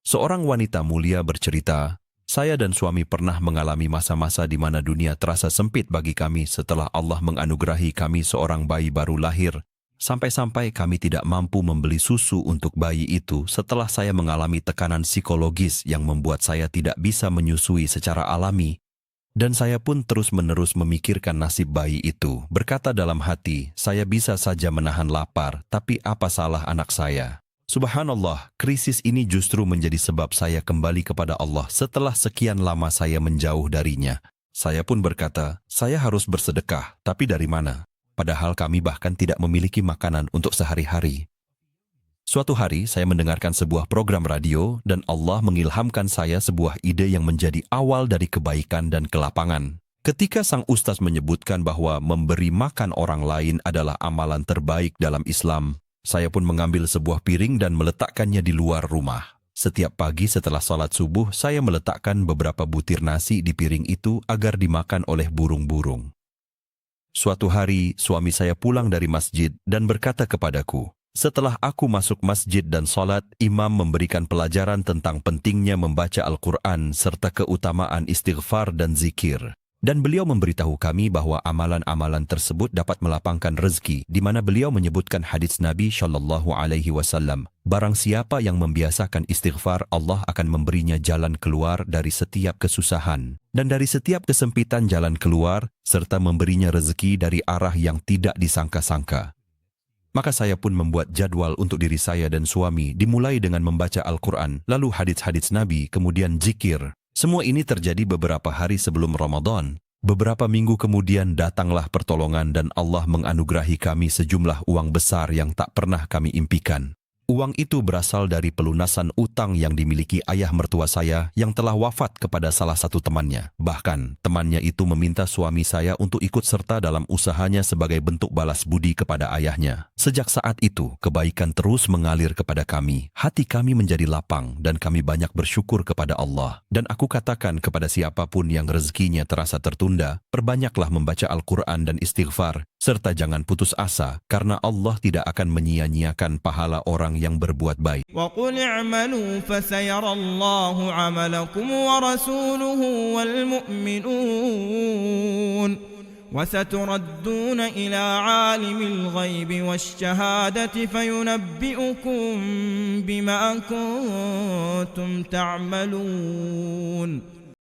Seorang wanita mulia bercerita, saya dan suami pernah mengalami masa-masa di mana dunia terasa sempit bagi kami setelah Allah menganugerahi kami seorang bayi baru lahir. Sampai-sampai kami tidak mampu membeli susu untuk bayi itu setelah saya mengalami tekanan psikologis yang membuat saya tidak bisa menyusui secara alami. Dan saya pun terus-menerus memikirkan nasib bayi itu. Berkata dalam hati, saya bisa saja menahan lapar, tapi apa salah anak saya? Subhanallah, krisis ini justru menjadi sebab saya kembali kepada Allah setelah sekian lama saya menjauh darinya. Saya pun berkata, saya harus bersedekah, tapi dari mana? Padahal kami bahkan tidak memiliki makanan untuk sehari-hari. Suatu hari saya mendengarkan sebuah program radio dan Allah mengilhamkan saya sebuah ide yang menjadi awal dari kebaikan dan kelapangan. Ketika sang ustaz menyebutkan bahwa memberi makan orang lain adalah amalan terbaik dalam Islam, saya pun mengambil sebuah piring dan meletakkannya di luar rumah. Setiap pagi setelah salat subuh, saya meletakkan beberapa butir nasi di piring itu agar dimakan oleh burung-burung. Suatu hari, suami saya pulang dari masjid dan berkata kepadaku, setelah aku masuk masjid dan salat, imam memberikan pelajaran tentang pentingnya membaca Al-Quran serta keutamaan istighfar dan zikir. Dan beliau memberitahu kami bahwa amalan-amalan tersebut dapat melapangkan rezeki, di mana beliau menyebutkan hadits Nabi SAW, barang siapa yang membiasakan istighfar, Allah akan memberinya jalan keluar dari setiap kesusahan, dan dari setiap kesempitan jalan keluar, serta memberinya rezeki dari arah yang tidak disangka-sangka. Maka saya pun membuat jadwal untuk diri saya dan suami, dimulai dengan membaca Al-Quran, lalu hadits-hadits Nabi, kemudian zikir. Semua ini terjadi beberapa hari sebelum Ramadan. Beberapa minggu kemudian datanglah pertolongan dan Allah menganugerahi kami sejumlah uang besar yang tak pernah kami impikan. Uang itu berasal dari pelunasan utang yang dimiliki ayah mertua saya yang telah wafat kepada salah satu temannya. Bahkan, temannya itu meminta suami saya untuk ikut serta dalam usahanya sebagai bentuk balas budi kepada ayahnya. Sejak saat itu, kebaikan terus mengalir kepada kami. Hati kami menjadi lapang dan kami banyak bersyukur kepada Allah. Dan aku katakan kepada siapapun yang rezekinya terasa tertunda, perbanyaklah membaca Al-Quran dan istighfar, serta jangan putus asa, karena Allah tidak akan menyia-nyiakan pahala orang yang berbuat baik. وَقُلِ اعْمَلُوا فَسَيَرَى اللَّهُ عَمَلَكُمْ وَرَسُولُهُ وَالْمُؤْمِنُونَ وَسَتُرَدُّونَ إِلَى عَالِمِ الْغَيْبِ وَالشَّهَادَةِ فَيُنَبِّئُكُم بِمَا كُنتُمْ تَعْمَلُونَ